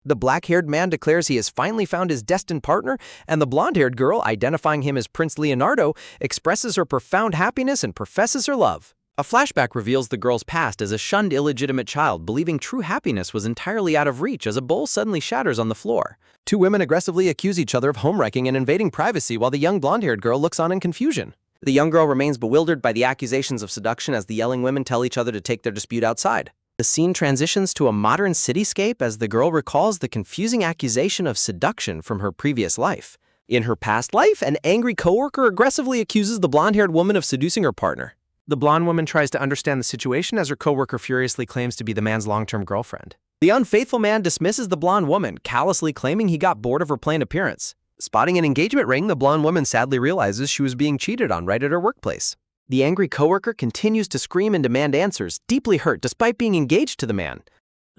The black-haired man declares he has finally found his destined partner, and the blonde-haired girl, identifying him as Prince Leonardo, expresses her profound happiness and professes her love. A flashback reveals the girl's past as a shunned illegitimate child, believing true happiness was entirely out of reach as a bowl suddenly shatters on the floor. Two women aggressively accuse each other of homewrecking and invading privacy while the young blonde-haired girl looks on in confusion. The young girl remains bewildered by the accusations of seduction as the yelling women tell each other to take their dispute outside. The scene transitions to a modern cityscape as the girl recalls the confusing accusation of seduction from her previous life. In her past life, an angry coworker aggressively accuses the blonde-haired woman of seducing her partner. The blonde woman tries to understand the situation as her coworker furiously claims to be the man's long-term girlfriend. The unfaithful man dismisses the blonde woman, callously claiming he got bored of her plain appearance. Spotting an engagement ring, the blonde woman sadly realizes she was being cheated on right at her workplace. The angry coworker continues to scream and demand answers, deeply hurt despite being engaged to the man.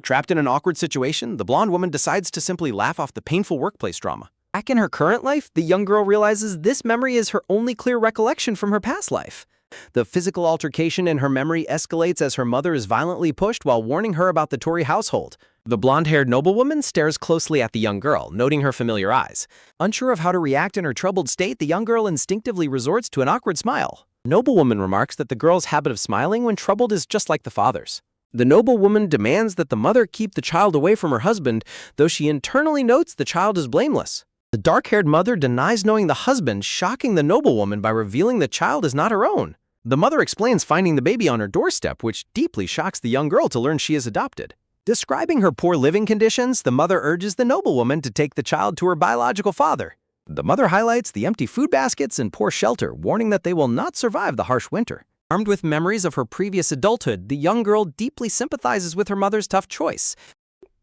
Trapped in an awkward situation, the blonde woman decides to simply laugh off the painful workplace drama. Back in her current life, the young girl realizes this memory is her only clear recollection from her past life. The physical altercation in her memory escalates as her mother is violently pushed while warning her about the Tory household. The blonde-haired noblewoman stares closely at the young girl, noting her familiar eyes. Unsure of how to react in her troubled state, the young girl instinctively resorts to an awkward smile. The noblewoman remarks that the girl's habit of smiling when troubled is just like the father's. The noblewoman demands that the mother keep the child away from her husband, though she internally notes the child is blameless. The dark-haired mother denies knowing the husband, shocking the noblewoman by revealing the child is not her own. The mother explains finding the baby on her doorstep, which deeply shocks the young girl to learn she is adopted. Describing her poor living conditions, the mother urges the noblewoman to take the child to her biological father. The mother highlights the empty food baskets and poor shelter, warning that they will not survive the harsh winter. Armed with memories of her previous adulthood, the young girl deeply sympathizes with her mother's tough choice.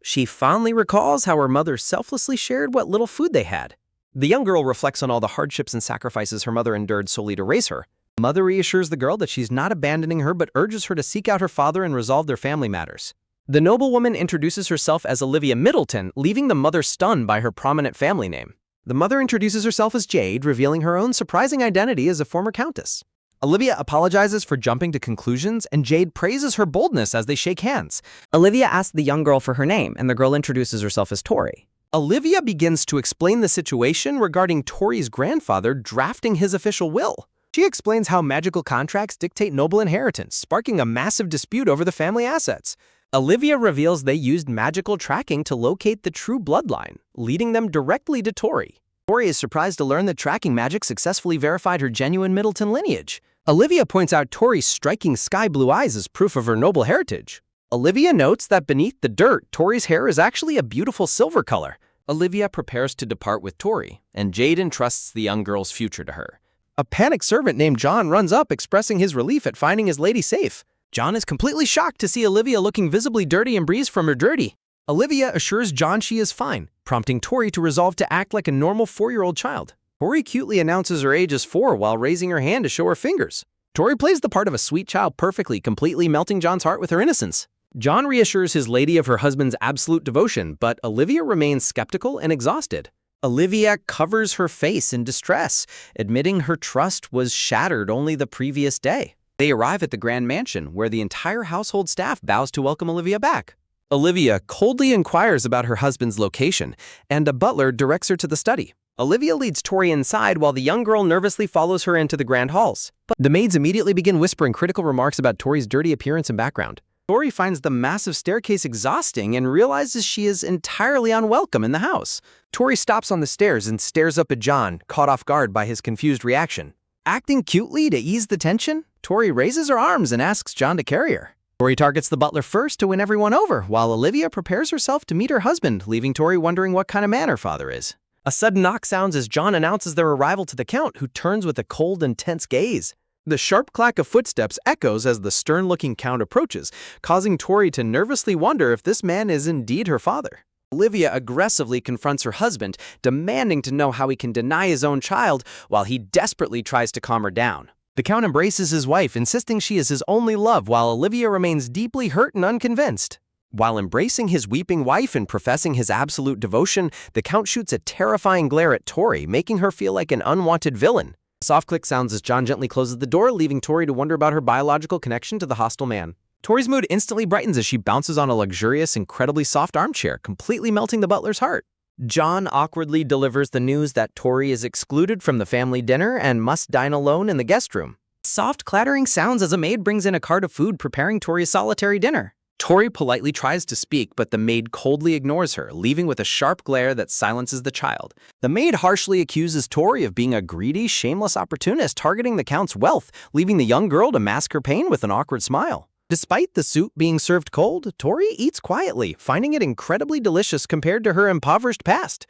She fondly recalls how her mother selflessly shared what little food they had. The young girl reflects on all the hardships and sacrifices her mother endured solely to raise her. The mother reassures the girl that she's not abandoning her but urges her to seek out her father and resolve their family matters. The noblewoman introduces herself as Olivia Middleton, leaving the mother stunned by her prominent family name. The mother introduces herself as Jade, revealing her own surprising identity as a former countess. Olivia apologizes for jumping to conclusions, and Jade praises her boldness as they shake hands. Olivia asks the young girl for her name, and the girl introduces herself as Tori. Olivia begins to explain the situation regarding Tori's grandfather drafting his official will. She explains how magical contracts dictate noble inheritance, sparking a massive dispute over the family assets. Olivia reveals they used magical tracking to locate the true bloodline, leading them directly to Tori. Tori is surprised to learn that tracking magic successfully verified her genuine Middleton lineage. Olivia points out Tori's striking sky blue eyes as proof of her noble heritage. Olivia notes that beneath the dirt, Tori's hair is actually a beautiful silver color. Olivia prepares to depart with Tori, and Jade entrusts the young girl's future to her. A panicked servant named John runs up, expressing his relief at finding his lady safe. John is completely shocked to see Olivia looking visibly dirty and breathes from her dirty. Olivia assures John she is fine, prompting Tori to resolve to act like a normal 4-year-old child. Tori cutely announces her age is 4 while raising her hand to show her fingers. Tori plays the part of a sweet child perfectly, completely melting John's heart with her innocence. John reassures his lady of her husband's absolute devotion, but Olivia remains skeptical and exhausted. Olivia covers her face in distress, admitting her trust was shattered only the previous day. They arrive at the grand mansion, where the entire household staff bows to welcome Olivia back. Olivia coldly inquires about her husband's location, and a butler directs her to the study. Olivia leads Tori inside while the young girl nervously follows her into the grand halls. But the maids immediately begin whispering critical remarks about Tori's dirty appearance and background. Tori finds the massive staircase exhausting and realizes she is entirely unwelcome in the house. Tori stops on the stairs and stares up at John, caught off guard by his confused reaction. Acting cutely to ease the tension, Tori raises her arms and asks John to carry her. Tori targets the butler first to win everyone over, while Olivia prepares herself to meet her husband, leaving Tori wondering what kind of man her father is. A sudden knock sounds as John announces their arrival to the Count, who turns with a cold and tense gaze. The sharp clack of footsteps echoes as the stern-looking Count approaches, causing Tori to nervously wonder if this man is indeed her father. Olivia aggressively confronts her husband, demanding to know how he can deny his own child, while he desperately tries to calm her down. The Count embraces his wife, insisting she is his only love, while Olivia remains deeply hurt and unconvinced. While embracing his weeping wife and professing his absolute devotion, the Count shoots a terrifying glare at Tori, making her feel like an unwanted villain. A soft click sounds as John gently closes the door, leaving Tori to wonder about her biological connection to the hostile man. Tori's mood instantly brightens as she bounces on a luxurious, incredibly soft armchair, completely melting the butler's heart. John awkwardly delivers the news that Tori is excluded from the family dinner and must dine alone in the guest room. Soft clattering sounds as a maid brings in a cart of food preparing Tori's solitary dinner. Tori politely tries to speak, but the maid coldly ignores her, leaving with a sharp glare that silences the child. The maid harshly accuses Tori of being a greedy, shameless opportunist targeting the Count's wealth, leaving the young girl to mask her pain with an awkward smile. Despite the soup being served cold, Tori eats quietly, finding it incredibly delicious compared to her impoverished past.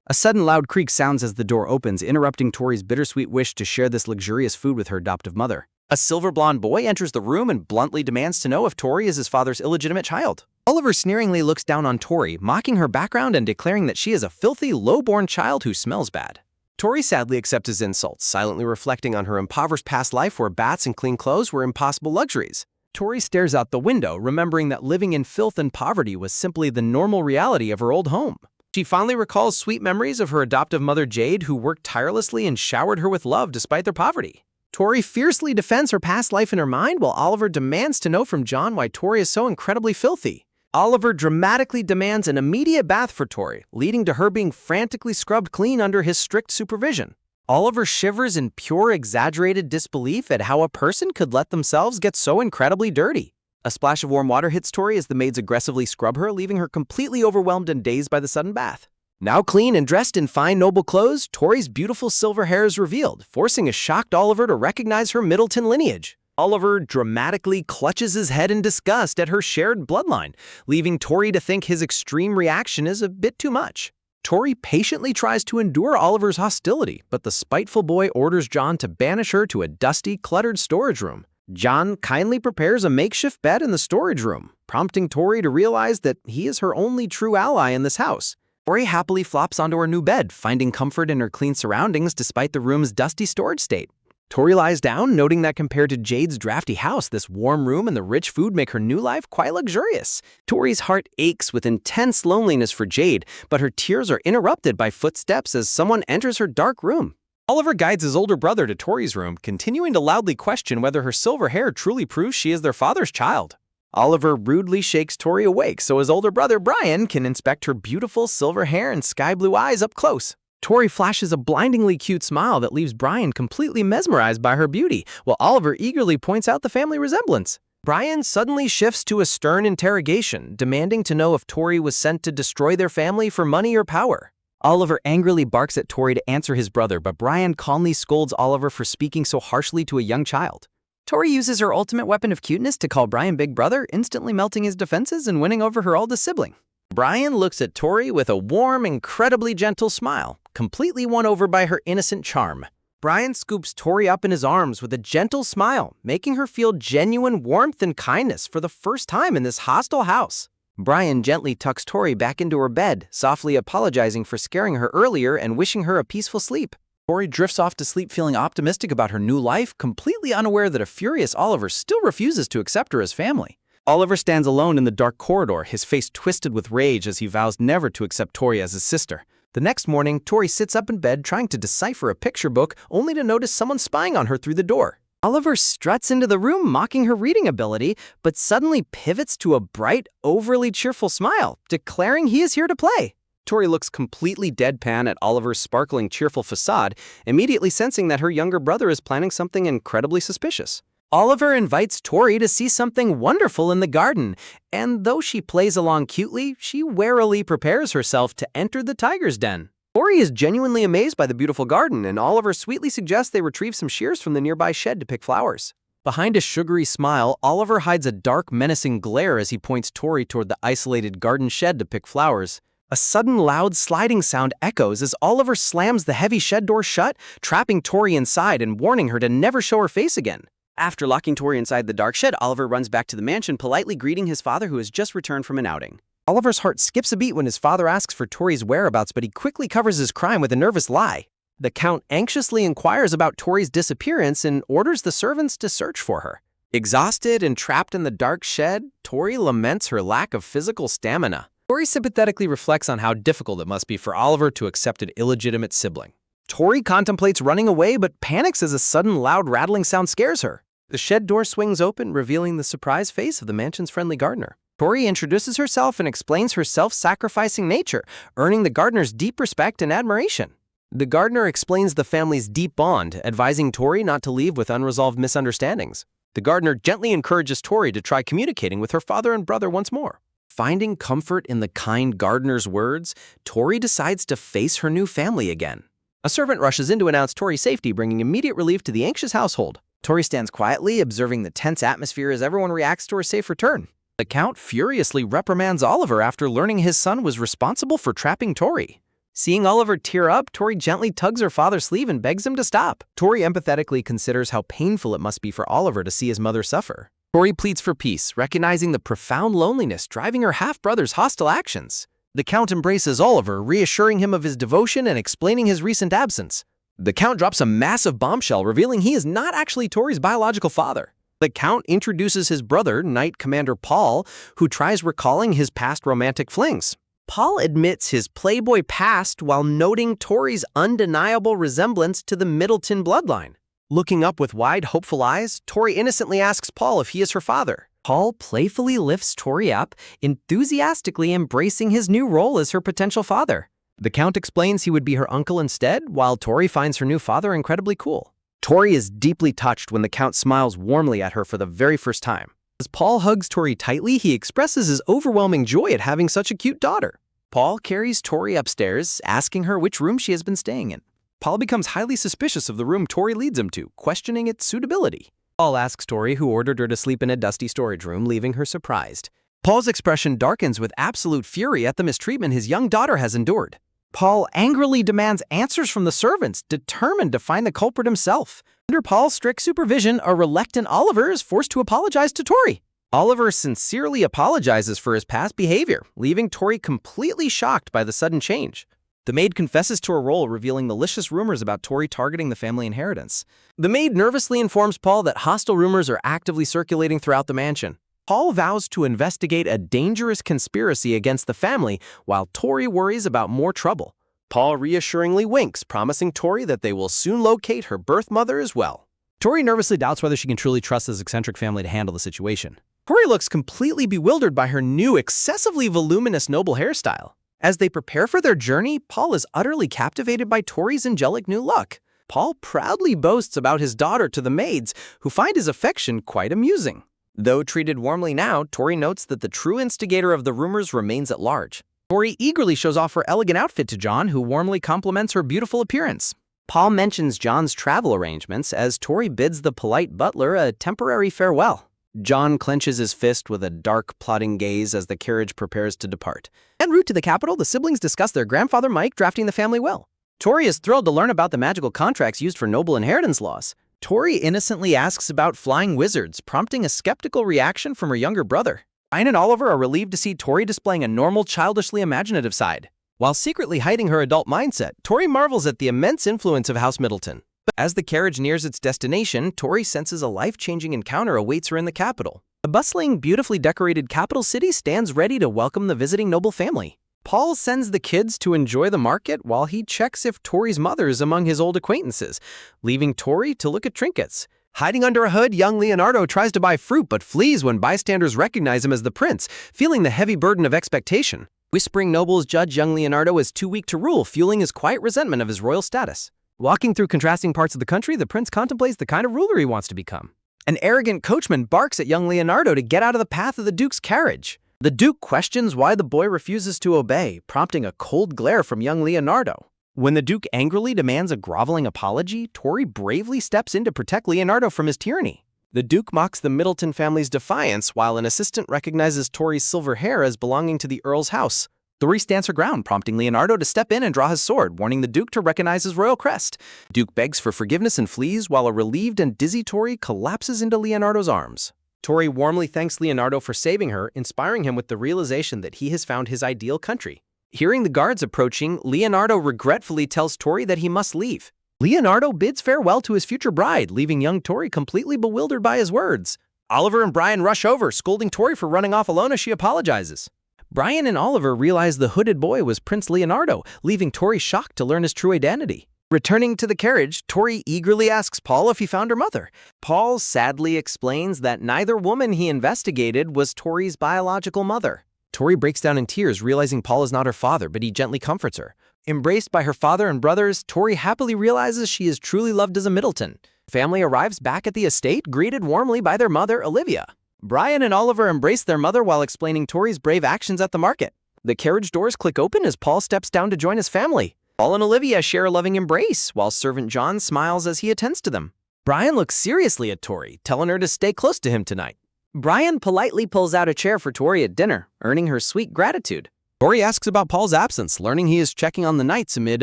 A sudden loud creak sounds as the door opens, interrupting Tori's bittersweet wish to share this luxurious food with her adoptive mother. A silver blonde boy enters the room and bluntly demands to know if Tori is his father's illegitimate child. Oliver sneeringly looks down on Tori, mocking her background and declaring that she is a filthy, low-born child who smells bad. Tori sadly accepts his insults, silently reflecting on her impoverished past life where bats and clean clothes were impossible luxuries. Tori stares out the window, remembering that living in filth and poverty was simply the normal reality of her old home. She fondly recalls sweet memories of her adoptive mother Jade, who worked tirelessly and showered her with love despite their poverty. Tori fiercely defends her past life in her mind, while Oliver demands to know from John why Tori is so incredibly filthy. Oliver dramatically demands an immediate bath for Tori, leading to her being frantically scrubbed clean under his strict supervision. Oliver shivers in pure exaggerated disbelief at how a person could let themselves get so incredibly dirty. A splash of warm water hits Tori as the maids aggressively scrub her, leaving her completely overwhelmed and dazed by the sudden bath. Now clean and dressed in fine, noble clothes, Tori's beautiful silver hair is revealed, forcing a shocked Oliver to recognize her Middleton lineage. Oliver dramatically clutches his head in disgust at her shared bloodline, leaving Tori to think his extreme reaction is a bit too much. Tori patiently tries to endure Oliver's hostility, but the spiteful boy orders John to banish her to a dusty, cluttered storage room. John kindly prepares a makeshift bed in the storage room, prompting Tori to realize that he is her only true ally in this house. Tori happily flops onto her new bed, finding comfort in her clean surroundings despite the room's dusty storage state. Tori lies down, noting that compared to Jade's drafty house, this warm room and the rich food make her new life quite luxurious. Tori's heart aches with intense loneliness for Jade, but her tears are interrupted by footsteps as someone enters her dark room. Oliver guides his older brother to Tori's room, continuing to loudly question whether her silver hair truly proves she is their father's child. Oliver rudely shakes Tori awake so his older brother Brian can inspect her beautiful silver hair and sky blue eyes up close. Tori flashes a blindingly cute smile that leaves Brian completely mesmerized by her beauty, while Oliver eagerly points out the family resemblance. Brian suddenly shifts to a stern interrogation, demanding to know if Tori was sent to destroy their family for money or power. Oliver angrily barks at Tori to answer his brother, but Brian calmly scolds Oliver for speaking so harshly to a young child. Tori uses her ultimate weapon of cuteness to call Brian Big Brother, instantly melting his defenses and winning over her oldest sibling. Brian looks at Tori with a warm, incredibly gentle smile, completely won over by her innocent charm. Brian scoops Tori up in his arms with a gentle smile, making her feel genuine warmth and kindness for the first time in this hostile house. Brian gently tucks Tori back into her bed, softly apologizing for scaring her earlier and wishing her a peaceful sleep. Tori drifts off to sleep feeling optimistic about her new life, completely unaware that a furious Oliver still refuses to accept her as family. Oliver stands alone in the dark corridor, his face twisted with rage as he vows never to accept Tori as his sister. The next morning, Tori sits up in bed trying to decipher a picture book, only to notice someone spying on her through the door. Oliver struts into the room mocking her reading ability, but suddenly pivots to a bright, overly cheerful smile, declaring he is here to play. Tori looks completely deadpan at Oliver's sparkling, cheerful facade, immediately sensing that her younger brother is planning something incredibly suspicious. Oliver invites Tori to see something wonderful in the garden, and though she plays along cutely, she warily prepares herself to enter the tiger's den. Tori is genuinely amazed by the beautiful garden, and Oliver sweetly suggests they retrieve some shears from the nearby shed to pick flowers. Behind a sugary smile, Oliver hides a dark, menacing glare as he points Tori toward the isolated garden shed to pick flowers. A sudden loud sliding sound echoes as Oliver slams the heavy shed door shut, trapping Tori inside and warning her to never show her face again. After locking Tori inside the dark shed, Oliver runs back to the mansion, politely greeting his father who has just returned from an outing. Oliver's heart skips a beat when his father asks for Tori's whereabouts, but he quickly covers his crime with a nervous lie. The Count anxiously inquires about Tori's disappearance and orders the servants to search for her. Exhausted and trapped in the dark shed, Tori laments her lack of physical stamina. Tori sympathetically reflects on how difficult it must be for Oliver to accept an illegitimate sibling. Tori contemplates running away but panics as a sudden loud rattling sound scares her. The shed door swings open, revealing the surprised face of the mansion's friendly gardener. Tori introduces herself and explains her self-sacrificing nature, earning the gardener's deep respect and admiration. The gardener explains the family's deep bond, advising Tori not to leave with unresolved misunderstandings. The gardener gently encourages Tori to try communicating with her father and brother once more. Finding comfort in the kind gardener's words, Tori decides to face her new family again. A servant rushes in to announce Tori's safety, bringing immediate relief to the anxious household. Tori stands quietly, observing the tense atmosphere as everyone reacts to her safe return. The Count furiously reprimands Oliver after learning his son was responsible for trapping Tori. Seeing Oliver tear up, Tori gently tugs her father's sleeve and begs him to stop. Tori empathetically considers how painful it must be for Oliver to see his mother suffer. Tori pleads for peace, recognizing the profound loneliness driving her half-brother's hostile actions. The Count embraces Oliver, reassuring him of his devotion and explaining his recent absence. The Count drops a massive bombshell, revealing he is not actually Tori's biological father. The Count introduces his brother, Knight Commander Paul, who tries recalling his past romantic flings. Paul admits his playboy past while noting Tori's undeniable resemblance to the Middleton bloodline. Looking up with wide, hopeful eyes, Tori innocently asks Paul if he is her father. Paul playfully lifts Tori up, enthusiastically embracing his new role as her potential father. The Count explains he would be her uncle instead, while Tori finds her new father incredibly cool. Tori is deeply touched when the Count smiles warmly at her for the very first time. As Paul hugs Tori tightly, he expresses his overwhelming joy at having such a cute daughter. Paul carries Tori upstairs, asking her which room she has been staying in. Paul becomes highly suspicious of the room Tori leads him to, questioning its suitability. Paul asks Tori who ordered her to sleep in a dusty storage room, leaving her surprised. Paul's expression darkens with absolute fury at the mistreatment his young daughter has endured. Paul angrily demands answers from the servants, determined to find the culprit himself. Under Paul's strict supervision, a reluctant Oliver is forced to apologize to Tori. Oliver sincerely apologizes for his past behavior, leaving Tori completely shocked by the sudden change. The maid confesses to her role, revealing malicious rumors about Tori targeting the family inheritance. The maid nervously informs Paul that hostile rumors are actively circulating throughout the mansion. Paul vows to investigate a dangerous conspiracy against the family, while Tori worries about more trouble. Paul reassuringly winks, promising Tori that they will soon locate her birth mother as well. Tori nervously doubts whether she can truly trust this eccentric family to handle the situation. Tori looks completely bewildered by her new, excessively voluminous noble hairstyle. As they prepare for their journey, Paul is utterly captivated by Tori's angelic new look. Paul proudly boasts about his daughter to the maids, who find his affection quite amusing. Though treated warmly now, Tori notes that the true instigator of the rumors remains at large. Tori eagerly shows off her elegant outfit to John, who warmly compliments her beautiful appearance. Paul mentions John's travel arrangements as Tori bids the polite butler a temporary farewell. John clenches his fist with a dark, plotting gaze as the carriage prepares to depart. En route to the capital, the siblings discuss their grandfather Mike drafting the family will. Tori is thrilled to learn about the magical contracts used for noble inheritance laws. Tori innocently asks about flying wizards, prompting a skeptical reaction from her younger brother. Brian and Oliver are relieved to see Tori displaying a normal, childishly imaginative side. While secretly hiding her adult mindset, Tori marvels at the immense influence of House Middleton. As the carriage nears its destination, Tori senses a life-changing encounter awaits her in the capital. The bustling, beautifully decorated capital city stands ready to welcome the visiting noble family. Paul sends the kids to enjoy the market while he checks if Tori's mother is among his old acquaintances, leaving Tori to look at trinkets. Hiding under a hood, young Leonardo tries to buy fruit but flees when bystanders recognize him as the prince, feeling the heavy burden of expectation. Whispering nobles judge young Leonardo as too weak to rule, fueling his quiet resentment of his royal status. Walking through contrasting parts of the country, the prince contemplates the kind of ruler he wants to become. An arrogant coachman barks at young Leonardo to get out of the path of the duke's carriage. The duke questions why the boy refuses to obey, prompting a cold glare from young Leonardo. When the duke angrily demands a groveling apology, Tori bravely steps in to protect Leonardo from his tyranny. The duke mocks the Middleton family's defiance, while an assistant recognizes Tori's silver hair as belonging to the earl's house. Tori stands her ground, prompting Leonardo to step in and draw his sword, warning the duke to recognize his royal crest. Duke begs for forgiveness and flees, while a relieved and dizzy Tori collapses into Leonardo's arms. Tori warmly thanks Leonardo for saving her, inspiring him with the realization that he has found his ideal country. Hearing the guards approaching, Leonardo regretfully tells Tori that he must leave. Leonardo bids farewell to his future bride, leaving young Tori completely bewildered by his words. Oliver and Brian rush over, scolding Tori for running off alone as she apologizes. Brian and Oliver realize the hooded boy was Prince Leonardo, leaving Tori shocked to learn his true identity. Returning to the carriage, Tori eagerly asks Paul if he found her mother. Paul sadly explains that neither woman he investigated was Tori's biological mother. Tori breaks down in tears, realizing Paul is not her father, but he gently comforts her. Embraced by her father and brothers, Tori happily realizes she is truly loved as a Middleton. Family arrives back at the estate, greeted warmly by their mother, Olivia. Brian and Oliver embrace their mother while explaining Tori's brave actions at the market. The carriage doors click open as Paul steps down to join his family. Paul and Olivia share a loving embrace, while servant John smiles as he attends to them. Brian looks seriously at Tori, telling her to stay close to him tonight. Brian politely pulls out a chair for Tori at dinner, earning her sweet gratitude. Tori asks about Paul's absence, learning he is checking on the Knights amid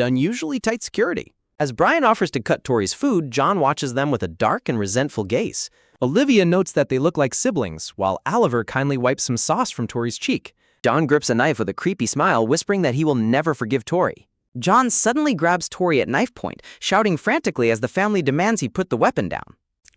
unusually tight security. As Brian offers to cut Tori's food, John watches them with a dark and resentful gaze. Olivia notes that they look like siblings, while Oliver kindly wipes some sauce from Tori's cheek. John grips a knife with a creepy smile, whispering that he will never forgive Tori. John suddenly grabs Tori at knife point, shouting frantically as the family demands he put the weapon down.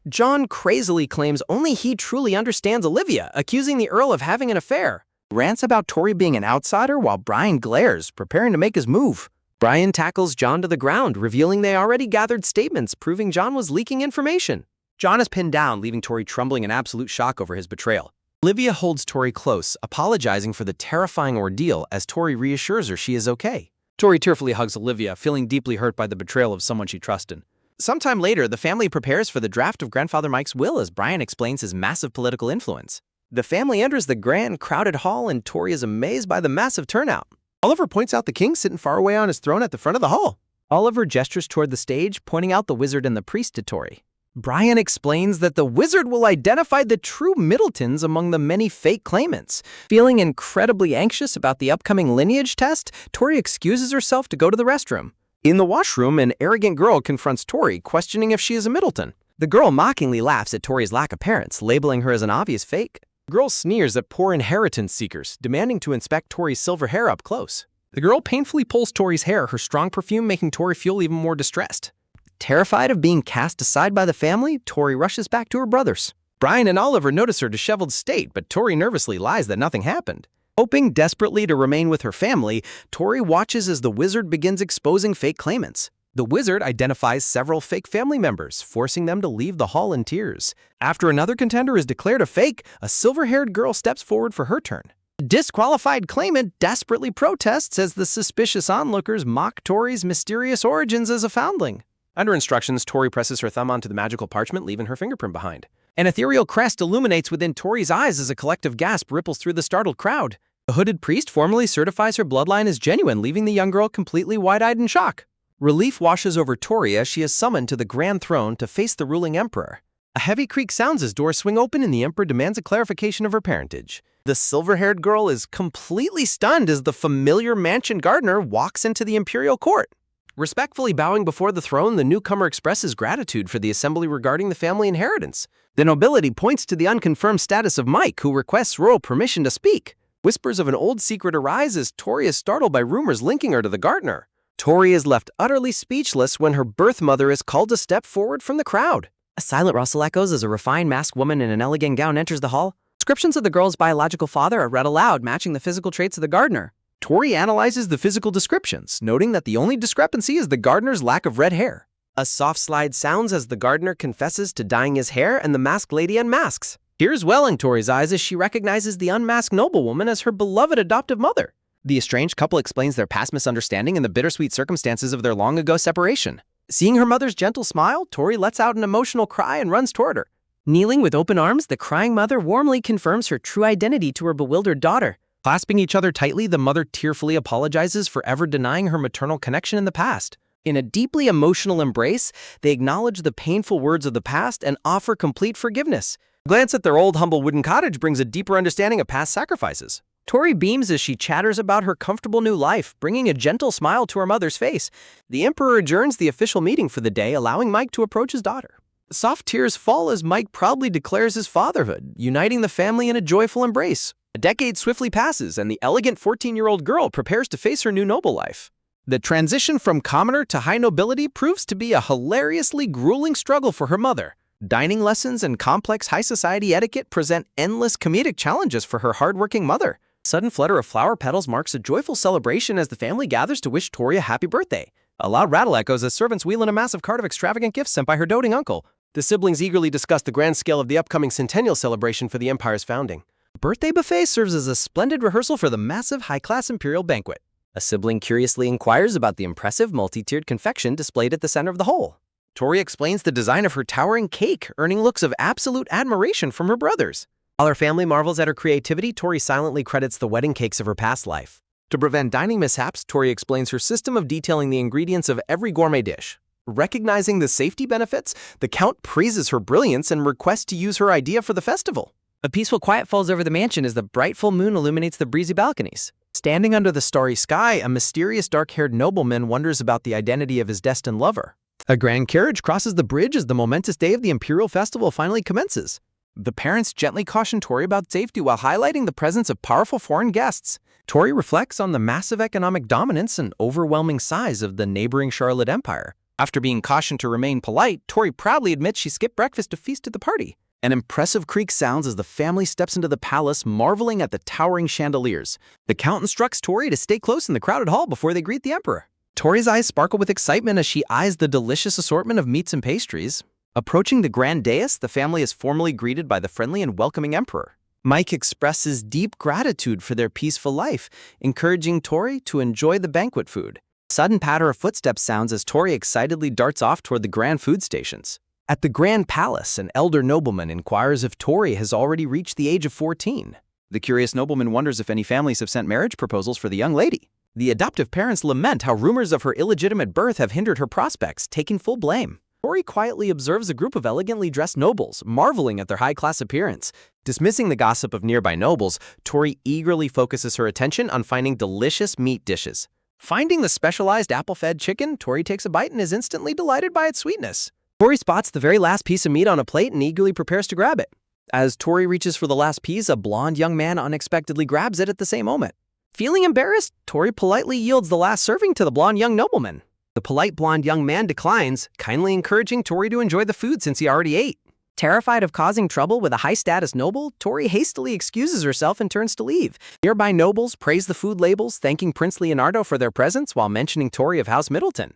John crazily claims only he truly understands Olivia, accusing the Earl of having an affair. Rants about Tori being an outsider while Brian glares, preparing to make his move. Brian tackles John to the ground, revealing they already gathered statements proving John was leaking information. John is pinned down, leaving Tori trembling in absolute shock over his betrayal. Olivia holds Tori close, apologizing for the terrifying ordeal as Tori reassures her she is okay. Tori tearfully hugs Olivia, feeling deeply hurt by the betrayal of someone she trusted. Sometime later, the family prepares for the draft of Grandfather Mike's will as Brian explains his massive political influence. The family enters the grand, crowded hall, and Tori is amazed by the massive turnout. Oliver points out the king sitting far away on his throne at the front of the hall. Oliver gestures toward the stage, pointing out the wizard and the priest to Tori. Brian explains that the wizard will identify the true Middletons among the many fake claimants. Feeling incredibly anxious about the upcoming lineage test, Tori excuses herself to go to the restroom. In the washroom, an arrogant girl confronts Tori, questioning if she is a Middleton. The girl mockingly laughs at Tori's lack of parents, labeling her as an obvious fake. The girl sneers at poor inheritance seekers, demanding to inspect Tori's silver hair up close. The girl painfully pulls Tori's hair, her strong perfume making Tori feel even more distressed. Terrified of being cast aside by the family, Tori rushes back to her brothers. Brian and Oliver notice her disheveled state, but Tori nervously lies that nothing happened. Hoping desperately to remain with her family, Tori watches as the wizard begins exposing fake claimants. The wizard identifies several fake family members, forcing them to leave the hall in tears. After another contender is declared a fake, a silver-haired girl steps forward for her turn. A disqualified claimant desperately protests as the suspicious onlookers mock Tori's mysterious origins as a foundling. Under instructions, Tori presses her thumb onto the magical parchment, leaving her fingerprint behind. An ethereal crest illuminates within Tori's eyes as a collective gasp ripples through the startled crowd. The hooded priest formally certifies her bloodline as genuine, leaving the young girl completely wide-eyed in shock. Relief washes over Tori as she is summoned to the Grand Throne to face the ruling emperor. A heavy creak sounds as doors swing open and the emperor demands a clarification of her parentage. The silver-haired girl is completely stunned as the familiar mansion gardener walks into the imperial court. Respectfully bowing before the throne, the newcomer expresses gratitude for the assembly regarding the family inheritance. The nobility points to the unconfirmed status of Mike, who requests royal permission to speak. Whispers of an old secret arise as Tori is startled by rumors linking her to the gardener. Tori is left utterly speechless when her birth mother is called to step forward from the crowd. A silent rustle echoes as a refined masked woman in an elegant gown enters the hall. Descriptions of the girl's biological father are read aloud, matching the physical traits of the gardener. Tori analyzes the physical descriptions, noting that the only discrepancy is the gardener's lack of red hair. A soft slide sounds as the gardener confesses to dyeing his hair and the masked lady unmasks. Tears well in Tori's eyes as she recognizes the unmasked noblewoman as her beloved adoptive mother. The estranged couple explains their past misunderstanding and the bittersweet circumstances of their long-ago separation. Seeing her mother's gentle smile, Tori lets out an emotional cry and runs toward her. Kneeling with open arms, the crying mother warmly confirms her true identity to her bewildered daughter. Clasping each other tightly, the mother tearfully apologizes for ever denying her maternal connection in the past. In a deeply emotional embrace, they acknowledge the painful words of the past and offer complete forgiveness. A glance at their old humble wooden cottage brings a deeper understanding of past sacrifices. Tori beams as she chatters about her comfortable new life, bringing a gentle smile to her mother's face. The emperor adjourns the official meeting for the day, allowing Mike to approach his daughter. Soft tears fall as Mike proudly declares his fatherhood, uniting the family in a joyful embrace. A decade swiftly passes, and the elegant 14-year-old girl prepares to face her new noble life. The transition from commoner to high nobility proves to be a hilariously grueling struggle for her mother. Dining lessons and complex high society etiquette present endless comedic challenges for her hardworking mother. Sudden flutter of flower petals marks a joyful celebration as the family gathers to wish Tori a happy birthday. A loud rattle echoes as servants wheel in a massive cart of extravagant gifts sent by her doting uncle. The siblings eagerly discuss the grand scale of the upcoming centennial celebration for the empire's founding. A birthday buffet serves as a splendid rehearsal for the massive high-class imperial banquet. A sibling curiously inquires about the impressive multi-tiered confection displayed at the center of the whole. Tori explains the design of her towering cake, earning looks of absolute admiration from her brothers. While her family marvels at her creativity, Tori silently credits the wedding cakes of her past life. To prevent dining mishaps, Tori explains her system of detailing the ingredients of every gourmet dish. Recognizing the safety benefits, the Count praises her brilliance and requests to use her idea for the festival. A peaceful quiet falls over the mansion as the bright full moon illuminates the breezy balconies. Standing under the starry sky, a mysterious dark-haired nobleman wonders about the identity of his destined lover. A grand carriage crosses the bridge as the momentous day of the imperial festival finally commences. The parents gently caution Tori about safety while highlighting the presence of powerful foreign guests. Tori reflects on the massive economic dominance and overwhelming size of the neighboring Charlotte Empire. After being cautioned to remain polite, Tori proudly admits she skipped breakfast to feast at the party. An impressive creak sounds as the family steps into the palace, marveling at the towering chandeliers. The Count instructs Tori to stay close in the crowded hall before they greet the Emperor. Tori's eyes sparkle with excitement as she eyes the delicious assortment of meats and pastries. Approaching the grand dais, the family is formally greeted by the friendly and welcoming Emperor. Mike expresses deep gratitude for their peaceful life, encouraging Tori to enjoy the banquet food. A sudden patter of footsteps sounds as Tori excitedly darts off toward the grand food stations. At the Grand Palace, an elder nobleman inquires if Tori has already reached the age of 14. The curious nobleman wonders if any families have sent marriage proposals for the young lady. The adoptive parents lament how rumors of her illegitimate birth have hindered her prospects, taking full blame. Tori quietly observes a group of elegantly dressed nobles, marveling at their high-class appearance. Dismissing the gossip of nearby nobles, Tori eagerly focuses her attention on finding delicious meat dishes. Finding the specialized apple-fed chicken, Tori takes a bite and is instantly delighted by its sweetness. Tori spots the very last piece of meat on a plate and eagerly prepares to grab it. As Tori reaches for the last piece, a blonde young man unexpectedly grabs it at the same moment. Feeling embarrassed, Tori politely yields the last serving to the blonde young nobleman. The polite blonde young man declines, kindly encouraging Tori to enjoy the food since he already ate. Terrified of causing trouble with a high-status noble, Tori hastily excuses herself and turns to leave. Nearby nobles praise the food labels, thanking Prince Leonardo for their presence while mentioning Tori of House Middleton.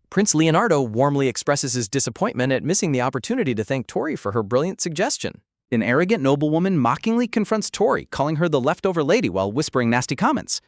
Prince Leonardo warmly expresses his disappointment at missing the opportunity to thank Tori for her brilliant suggestion. An arrogant noblewoman mockingly confronts Tori, calling her the leftover lady while whispering nasty comments.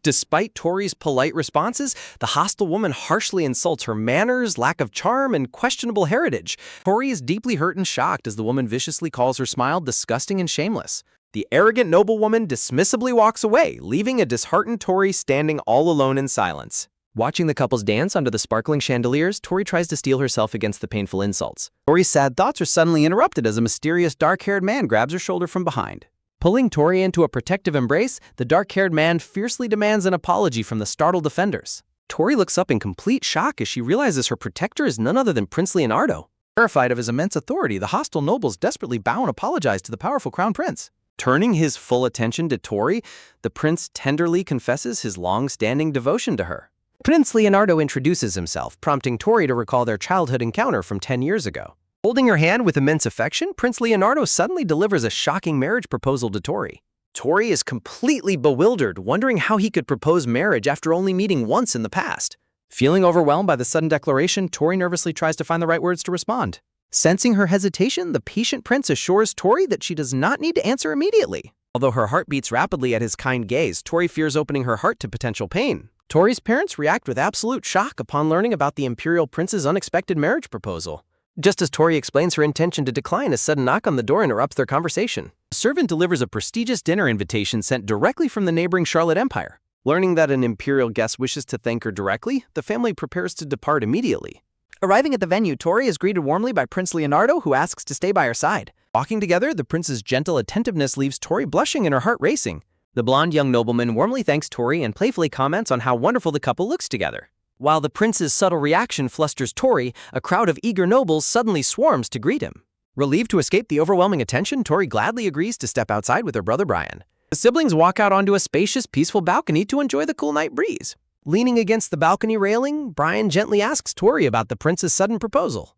Despite Tori's polite responses, the hostile woman harshly insults her manners, lack of charm, and questionable heritage. Tori is deeply hurt and shocked as the woman viciously calls her smile disgusting and shameless. The arrogant noblewoman dismissively walks away, leaving a disheartened Tori standing all alone in silence. Watching the couples dance under the sparkling chandeliers, Tori tries to steel herself against the painful insults. Tori's sad thoughts are suddenly interrupted as a mysterious dark-haired man grabs her shoulder from behind. Pulling Tori into a protective embrace, the dark-haired man fiercely demands an apology from the startled offenders. Tori looks up in complete shock as she realizes her protector is none other than Prince Leonardo. Terrified of his immense authority, the hostile nobles desperately bow and apologize to the powerful crown prince. Turning his full attention to Tori, the prince tenderly confesses his long-standing devotion to her. Prince Leonardo introduces himself, prompting Tori to recall their childhood encounter from 10 years ago. Holding her hand with immense affection, Prince Leonardo suddenly delivers a shocking marriage proposal to Tori. Tori is completely bewildered, wondering how he could propose marriage after only meeting once in the past. Feeling overwhelmed by the sudden declaration, Tori nervously tries to find the right words to respond. Sensing her hesitation, the patient prince assures Tori that she does not need to answer immediately. Although her heart beats rapidly at his kind gaze, Tori fears opening her heart to potential pain. Tori's parents react with absolute shock upon learning about the imperial prince's unexpected marriage proposal. Just as Tori explains her intention to decline, a sudden knock on the door interrupts their conversation. A servant delivers a prestigious dinner invitation sent directly from the neighboring Charlotte Empire. Learning that an imperial guest wishes to thank her directly, the family prepares to depart immediately. Arriving at the venue, Tori is greeted warmly by Prince Leonardo, who asks to stay by her side. Walking together, the prince's gentle attentiveness leaves Tori blushing and her heart racing. The blonde young nobleman warmly thanks Tori and playfully comments on how wonderful the couple looks together. While the prince's subtle reaction flusters Tori, a crowd of eager nobles suddenly swarms to greet him. Relieved to escape the overwhelming attention, Tori gladly agrees to step outside with her brother Brian. The siblings walk out onto a spacious, peaceful balcony to enjoy the cool night breeze. Leaning against the balcony railing, Brian gently asks Tori about the prince's sudden proposal.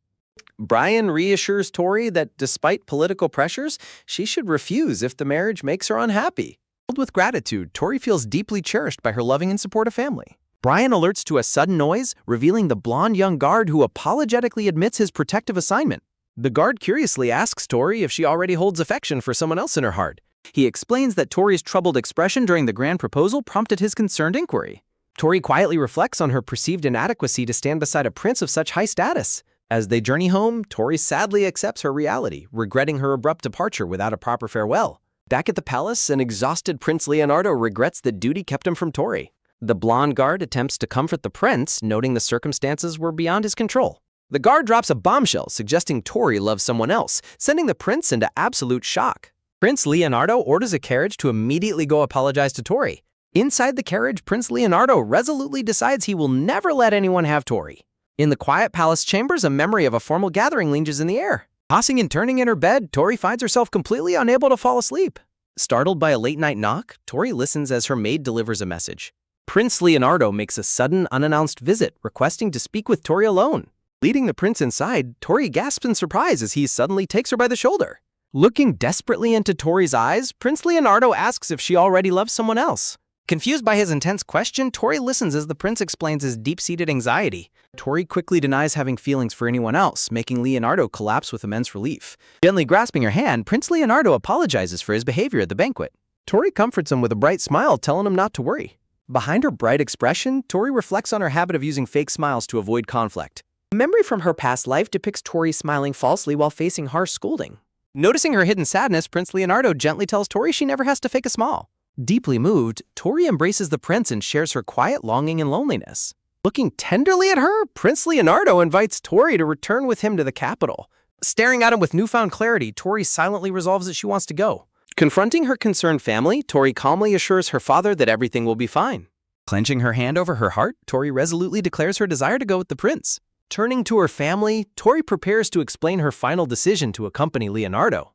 Brian reassures Tori that despite political pressures, she should refuse if the marriage makes her unhappy. Filled with gratitude, Tori feels deeply cherished by her loving and supportive family. Brian alerts to a sudden noise, revealing the blonde young guard who apologetically admits his protective assignment. The guard curiously asks Tori if she already holds affection for someone else in her heart. He explains that Tori's troubled expression during the grand proposal prompted his concerned inquiry. Tori quietly reflects on her perceived inadequacy to stand beside a prince of such high status. As they journey home, Tori sadly accepts her reality, regretting her abrupt departure without a proper farewell. Back at the palace, an exhausted Prince Leonardo regrets that duty kept him from Tori. The blonde guard attempts to comfort the prince, noting the circumstances were beyond his control. The guard drops a bombshell suggesting Tori loves someone else, sending the prince into absolute shock. Prince Leonardo orders a carriage to immediately go apologize to Tori. Inside the carriage, Prince Leonardo resolutely decides he will never let anyone have Tori. In the quiet palace chambers, a memory of a formal gathering lingers in the air. Tossing and turning in her bed, Tori finds herself completely unable to fall asleep. Startled by a late-night knock, Tori listens as her maid delivers a message. Prince Leonardo makes a sudden, unannounced visit, requesting to speak with Tori alone. Leading the prince inside, Tori gasps in surprise as he suddenly takes her by the shoulder. Looking desperately into Tori's eyes, Prince Leonardo asks if she already loves someone else. Confused by his intense question, Tori listens as the prince explains his deep-seated anxiety. Tori quickly denies having feelings for anyone else, making Leonardo collapse with immense relief. Gently grasping her hand, Prince Leonardo apologizes for his behavior at the banquet. Tori comforts him with a bright smile, telling him not to worry. Behind her bright expression, Tori reflects on her habit of using fake smiles to avoid conflict. A memory from her past life depicts Tori smiling falsely while facing harsh scolding. Noticing her hidden sadness, Prince Leonardo gently tells Tori she never has to fake a smile. Deeply moved, Tori embraces the prince and shares her quiet longing and loneliness. Looking tenderly at her, Prince Leonardo invites Tori to return with him to the capital. Staring at him with newfound clarity, Tori silently resolves that she wants to go. Confronting her concerned family, Tori calmly assures her father that everything will be fine. Clenching her hand over her heart, Tori resolutely declares her desire to go with the prince. Turning to her family, Tori prepares to explain her final decision to accompany Leonardo.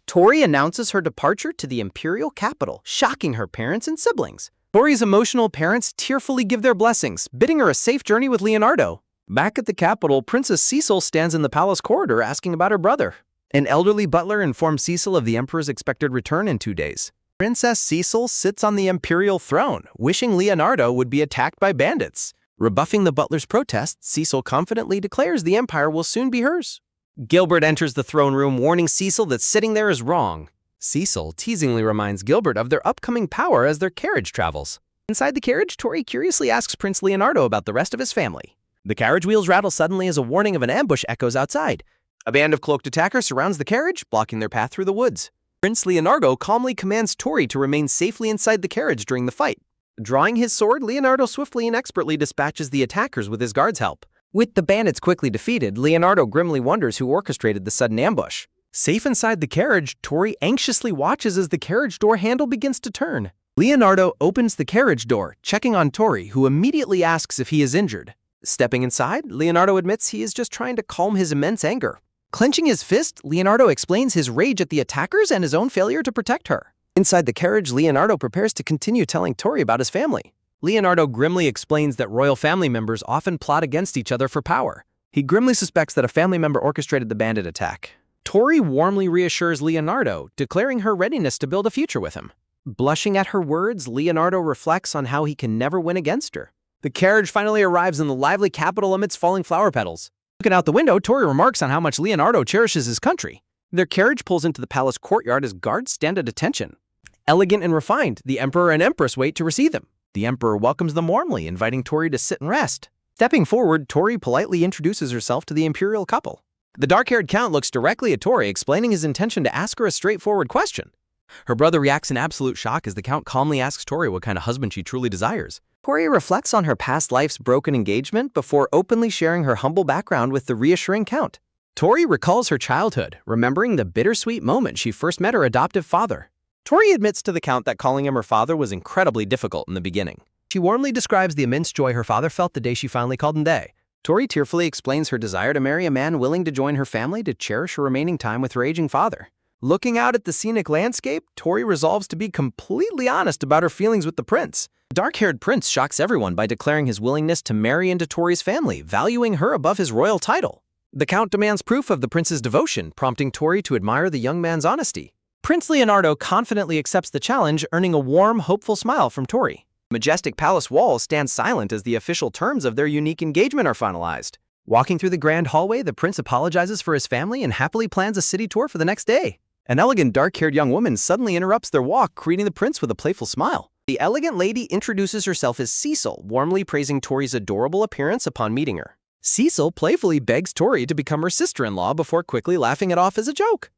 Tori announces her departure to the imperial capital, shocking her parents and siblings. Tori's emotional parents tearfully give their blessings, bidding her a safe journey with Leonardo. Back at the capital, Princess Cecil stands in the palace corridor asking about her brother. An elderly butler informs Cecil of the emperor's expected return in 2 days. Princess Cecil sits on the imperial throne, wishing Leonardo would be attacked by bandits. Rebuffing the butler's protests, Cecil confidently declares the empire will soon be hers. Gilbert enters the throne room, warning Cecil that sitting there is wrong. Cecil teasingly reminds Gilbert of their upcoming power as their carriage travels. Inside the carriage, Tori curiously asks Prince Leonardo about the rest of his family. The carriage wheels rattle suddenly as a warning of an ambush echoes outside. A band of cloaked attackers surrounds the carriage, blocking their path through the woods. Prince Leonardo calmly commands Tori to remain safely inside the carriage during the fight. Drawing his sword, Leonardo swiftly and expertly dispatches the attackers with his guards' help. With the bandits quickly defeated, Leonardo grimly wonders who orchestrated the sudden ambush. Safe inside the carriage, Tori anxiously watches as the carriage door handle begins to turn. Leonardo opens the carriage door, checking on Tori, who immediately asks if he is injured. Stepping inside, Leonardo admits he is just trying to calm his immense anger. Clenching his fist, Leonardo explains his rage at the attackers and his own failure to protect her. Inside the carriage, Leonardo prepares to continue telling Tori about his family. Leonardo grimly explains that royal family members often plot against each other for power. He grimly suspects that a family member orchestrated the bandit attack. Tori warmly reassures Leonardo, declaring her readiness to build a future with him. Blushing at her words, Leonardo reflects on how he can never win against her. The carriage finally arrives in the lively capital amidst falling flower petals. Looking out the window, Tori remarks on how much Leonardo cherishes his country. Their carriage pulls into the palace courtyard as guards stand at attention. Elegant and refined, the emperor and empress wait to receive them. The emperor welcomes them warmly, inviting Tori to sit and rest. Stepping forward, Tori politely introduces herself to the imperial couple. The dark-haired count looks directly at Tori, explaining his intention to ask her a straightforward question. Her brother reacts in absolute shock as the count calmly asks Tori what kind of husband she truly desires. Tori reflects on her past life's broken engagement before openly sharing her humble background with the reassuring count. Tori recalls her childhood, remembering the bittersweet moment she first met her adoptive father. Tori admits to the count that calling him her father was incredibly difficult in the beginning. She warmly describes the immense joy her father felt the day she finally called him Day. Tori tearfully explains her desire to marry a man willing to join her family to cherish her remaining time with her aging father. Looking out at the scenic landscape, Tori resolves to be completely honest about her feelings with the prince. The dark-haired prince shocks everyone by declaring his willingness to marry into Tori's family, valuing her above his royal title. The count demands proof of the prince's devotion, prompting Tori to admire the young man's honesty. Prince Leonardo confidently accepts the challenge, earning a warm, hopeful smile from Tori. Majestic palace walls stand silent as the official terms of their unique engagement are finalized. Walking through the grand hallway, the prince apologizes for his family and happily plans a city tour for the next day. An elegant, dark-haired young woman suddenly interrupts their walk, greeting the prince with a playful smile. The elegant lady introduces herself as Cecil, warmly praising Tori's adorable appearance upon meeting her. Cecil playfully begs Tori to become her sister-in-law before quickly laughing it off as a joke.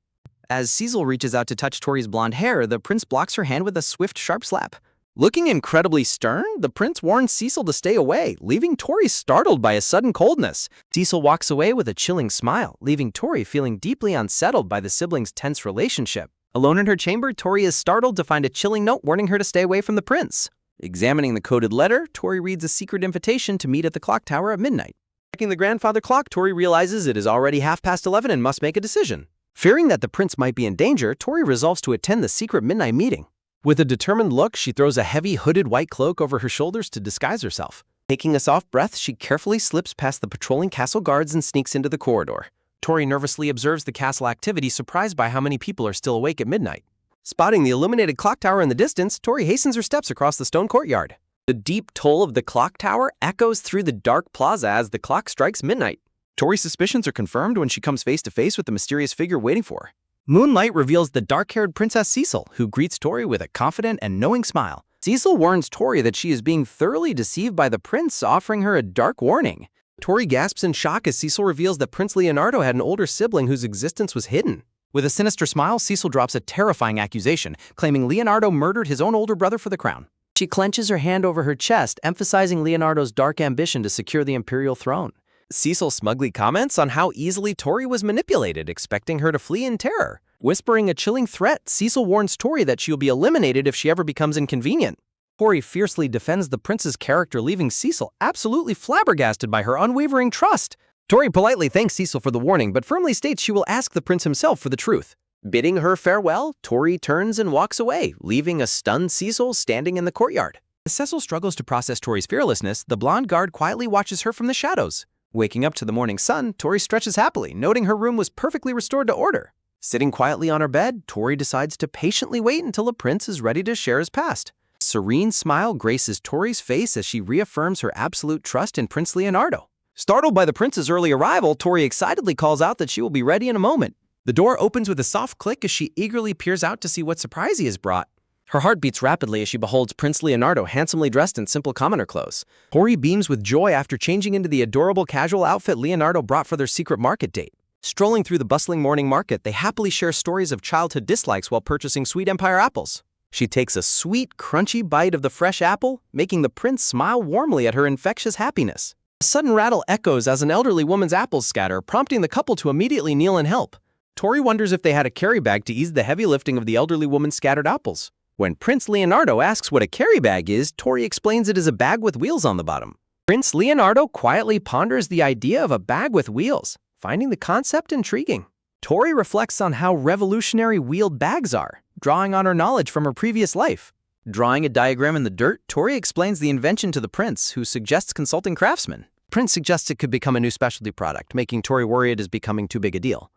As Cecil reaches out to touch Tori's blonde hair, the prince blocks her hand with a swift, sharp slap. Looking incredibly stern, the prince warns Cecil to stay away, leaving Tori startled by his sudden coldness. Cecil walks away with a chilling smile, leaving Tori feeling deeply unsettled by the siblings' tense relationship. Alone in her chamber, Tori is startled to find a chilling note warning her to stay away from the prince. Examining the coded letter, Tori reads a secret invitation to meet at the clock tower at midnight. Checking the grandfather clock, Tori realizes it is already 11:30 and must make a decision. Fearing that the prince might be in danger, Tori resolves to attend the secret midnight meeting. With a determined look, she throws a heavy hooded white cloak over her shoulders to disguise herself. Taking a soft breath, she carefully slips past the patrolling castle guards and sneaks into the corridor. Tori nervously observes the castle activity, surprised by how many people are still awake at midnight. Spotting the illuminated clock tower in the distance, Tori hastens her steps across the stone courtyard. The deep toll of the clock tower echoes through the dark plaza as the clock strikes midnight. Tori's suspicions are confirmed when she comes face to face with the mysterious figure waiting for her. Moonlight reveals the dark-haired Princess Cecil, who greets Tori with a confident and knowing smile. Cecil warns Tori that she is being thoroughly deceived by the prince, offering her a dark warning. Tori gasps in shock as Cecil reveals that Prince Leonardo had an older sibling whose existence was hidden. With a sinister smile, Cecil drops a terrifying accusation, claiming Leonardo murdered his own older brother for the crown. She clenches her hand over her chest, emphasizing Leonardo's dark ambition to secure the imperial throne. Cecil smugly comments on how easily Tori was manipulated, expecting her to flee in terror. Whispering a chilling threat, Cecil warns Tori that she will be eliminated if she ever becomes inconvenient. Tori fiercely defends the prince's character, leaving Cecil absolutely flabbergasted by her unwavering trust. Tori politely thanks Cecil for the warning, but firmly states she will ask the prince himself for the truth. Bidding her farewell, Tori turns and walks away, leaving a stunned Cecil standing in the courtyard. As Cecil struggles to process Tori's fearlessness, the blonde guard quietly watches her from the shadows. Waking up to the morning sun, Tori stretches happily, noting her room was perfectly restored to order. Sitting quietly on her bed, Tori decides to patiently wait until the prince is ready to share his past. A serene smile graces Tori's face as she reaffirms her absolute trust in Prince Leonardo. Startled by the prince's early arrival, Tori excitedly calls out that she will be ready in a moment. The door opens with a soft click as she eagerly peers out to see what surprise he has brought. Her heart beats rapidly as she beholds Prince Leonardo handsomely dressed in simple commoner clothes. Tori beams with joy after changing into the adorable casual outfit Leonardo brought for their secret market date. Strolling through the bustling morning market, they happily share stories of childhood dislikes while purchasing Sweet Empire apples. She takes a sweet, crunchy bite of the fresh apple, making the prince smile warmly at her infectious happiness. A sudden rattle echoes as an elderly woman's apples scatter, prompting the couple to immediately kneel and help. Tori wonders if they had a carry bag to ease the heavy lifting of the elderly woman's scattered apples. When Prince Leonardo asks what a carry bag is, Tori explains it is a bag with wheels on the bottom. Prince Leonardo quietly ponders the idea of a bag with wheels, finding the concept intriguing. Tori reflects on how revolutionary wheeled bags are, drawing on her knowledge from her previous life. Drawing a diagram in the dirt, Tori explains the invention to the prince, who suggests consulting craftsmen. Prince suggests it could become a new specialty product, making Tori worry it is becoming too big a deal.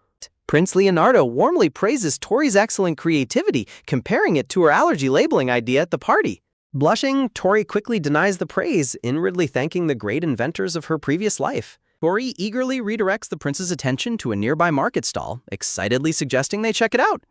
Prince Leonardo warmly praises Tori's excellent creativity, comparing it to her allergy labeling idea at the party. Blushing, Tori quickly denies the praise, inwardly thanking the great inventors of her previous life. Tori eagerly redirects the prince's attention to a nearby market stall, excitedly suggesting they check it out.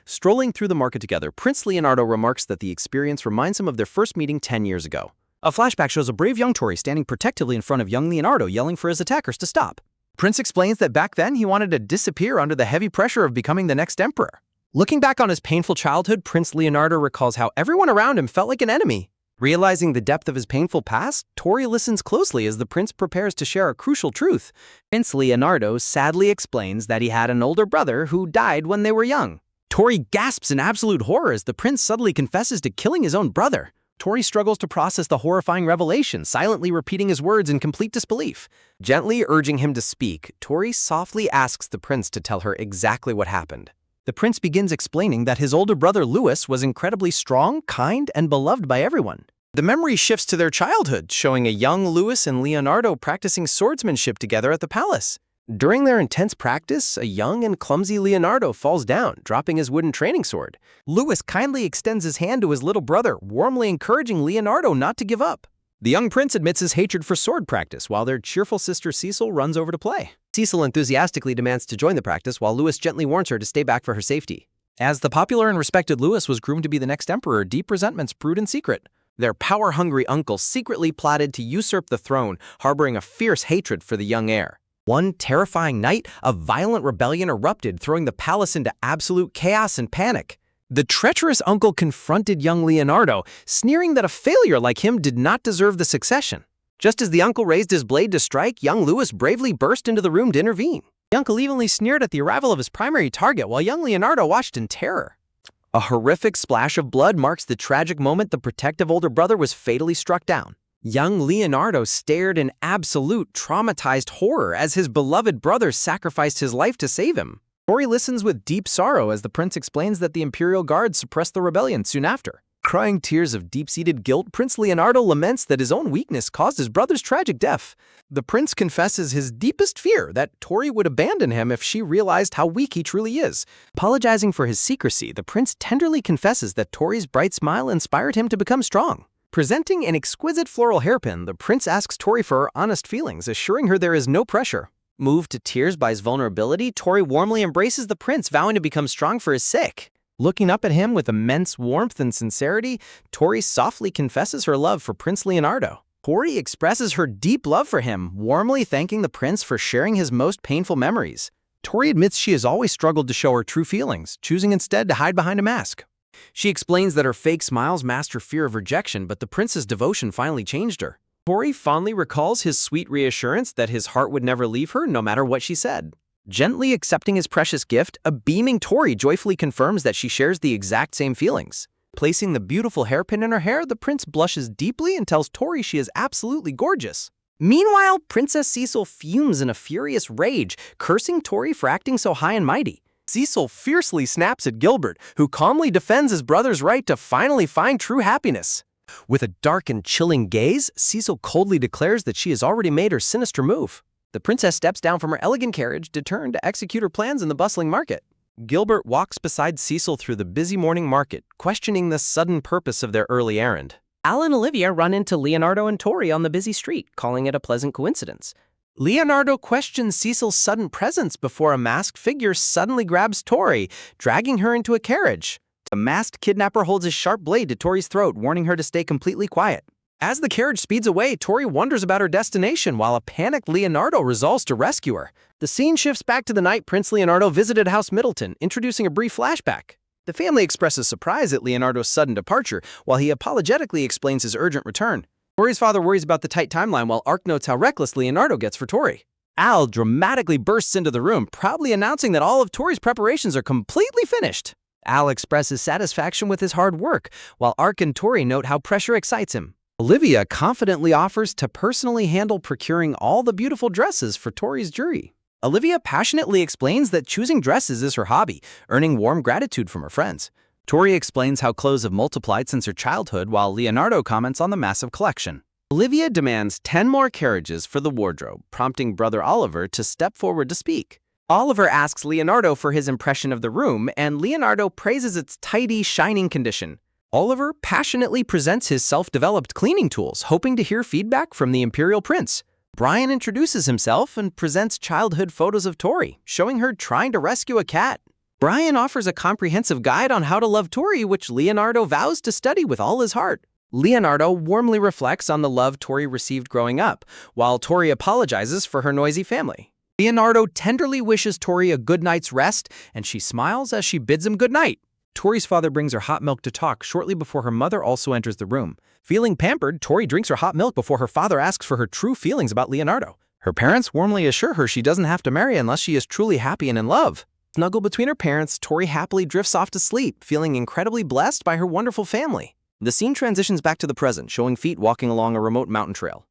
Strolling through the market together, Prince Leonardo remarks that the experience reminds him of their first meeting 10 years ago. A flashback shows a brave young Tori standing protectively in front of young Leonardo, yelling for his attackers to stop. Prince explains that back then he wanted to disappear under the heavy pressure of becoming the next emperor. Looking back on his painful childhood, Prince Leonardo recalls how everyone around him felt like an enemy. Realizing the depth of his painful past, Tori listens closely as the prince prepares to share a crucial truth. Prince Leonardo sadly explains that he had an older brother who died when they were young. Tori gasps in absolute horror as the prince suddenly confesses to killing his own brother. Tori struggles to process the horrifying revelation, silently repeating his words in complete disbelief. Gently urging him to speak, Tori softly asks the prince to tell her exactly what happened. The prince begins explaining that his older brother Louis was incredibly strong, kind, and beloved by everyone. The memory shifts to their childhood, showing a young Louis and Leonardo practicing swordsmanship together at the palace. During their intense practice, a young and clumsy Leonardo falls down, dropping his wooden training sword. Louis kindly extends his hand to his little brother, warmly encouraging Leonardo not to give up. The young prince admits his hatred for sword practice, while their cheerful sister Cecil runs over to play. Cecil enthusiastically demands to join the practice, while Louis gently warns her to stay back for her safety. As the popular and respected Louis was groomed to be the next emperor, deep resentments brewed in secret. Their power-hungry uncle secretly plotted to usurp the throne, harboring a fierce hatred for the young heir. One terrifying night, a violent rebellion erupted, throwing the palace into absolute chaos and panic. The treacherous uncle confronted young Leonardo, sneering that a failure like him did not deserve the succession. Just as the uncle raised his blade to strike, young Louis bravely burst into the room to intervene. The uncle evenly sneered at the arrival of his primary target, while young Leonardo watched in terror. A horrific splash of blood marks the tragic moment the protective older brother was fatally struck down. Young Leonardo stared in absolute traumatized horror as his beloved brother sacrificed his life to save him. Tori listens with deep sorrow as the prince explains that the Imperial Guard suppressed the rebellion soon after. Crying tears of deep-seated guilt, Prince Leonardo laments that his own weakness caused his brother's tragic death. The prince confesses his deepest fear that Tori would abandon him if she realized how weak he truly is. Apologizing for his secrecy, the prince tenderly confesses that Tori's bright smile inspired him to become strong. Presenting an exquisite floral hairpin, the prince asks Tori for her honest feelings, assuring her there is no pressure. Moved to tears by his vulnerability, Tori warmly embraces the prince, vowing to become strong for his sake. Looking up at him with immense warmth and sincerity, Tori softly confesses her love for Prince Leonardo. Tori expresses her deep love for him, warmly thanking the prince for sharing his most painful memories. Tori admits she has always struggled to show her true feelings, choosing instead to hide behind a mask. She explains that her fake smiles masked her fear of rejection, but the prince's devotion finally changed her. Tori fondly recalls his sweet reassurance that his heart would never leave her no matter what she said. Gently accepting his precious gift, a beaming Tori joyfully confirms that she shares the exact same feelings. Placing the beautiful hairpin in her hair, the prince blushes deeply and tells Tori she is absolutely gorgeous. Meanwhile, Princess Cecil fumes in a furious rage, cursing Tori for acting so high and mighty. Cecil fiercely snaps at Gilbert, who calmly defends his brother's right to finally find true happiness. With a dark and chilling gaze, Cecil coldly declares that she has already made her sinister move. The princess steps down from her elegant carriage, determined to execute her plans in the bustling market. Gilbert walks beside Cecil through the busy morning market, questioning the sudden purpose of their early errand. Al and Olivia run into Leonardo and Tori on the busy street, calling it a pleasant coincidence. Leonardo questions Cecil's sudden presence before a masked figure suddenly grabs Tori, dragging her into a carriage. The masked kidnapper holds his sharp blade to Tori's throat, warning her to stay completely quiet. As the carriage speeds away, Tori wonders about her destination, while a panicked Leonardo resolves to rescue her. The scene shifts back to the night Prince Leonardo visited House Middleton, introducing a brief flashback. The family expresses surprise at Leonardo's sudden departure, while he apologetically explains his urgent return. Tori's father worries about the tight timeline, while Ark notes how reckless Leonardo gets for Tori. Al dramatically bursts into the room, proudly announcing that all of Tori's preparations are completely finished. Al expresses satisfaction with his hard work, while Ark and Tori note how pressure excites him. Olivia confidently offers to personally handle procuring all the beautiful dresses for Tori's jury. Olivia passionately explains that choosing dresses is her hobby, earning warm gratitude from her friends. Tori explains how clothes have multiplied since her childhood, while Leonardo comments on the massive collection. Olivia demands 10 more carriages for the wardrobe, prompting brother Oliver to step forward to speak. Oliver asks Leonardo for his impression of the room, and Leonardo praises its tidy, shining condition. Oliver passionately presents his self-developed cleaning tools, hoping to hear feedback from the Imperial Prince. Brian introduces himself and presents childhood photos of Tori, showing her trying to rescue a cat. Brian offers a comprehensive guide on how to love Tori, which Leonardo vows to study with all his heart. Leonardo warmly reflects on the love Tori received growing up, while Tori apologizes for her noisy family. Leonardo tenderly wishes Tori a good night's rest, and she smiles as she bids him good night. Tori's father brings her hot milk to talk shortly before her mother also enters the room. Feeling pampered, Tori drinks her hot milk before her father asks for her true feelings about Leonardo. Her parents warmly assure her she doesn't have to marry unless she is truly happy and in love. Snuggled between her parents, Tori happily drifts off to sleep, feeling incredibly blessed by her wonderful family. The scene transitions back to the present, showing feet walking along a remote mountain trail.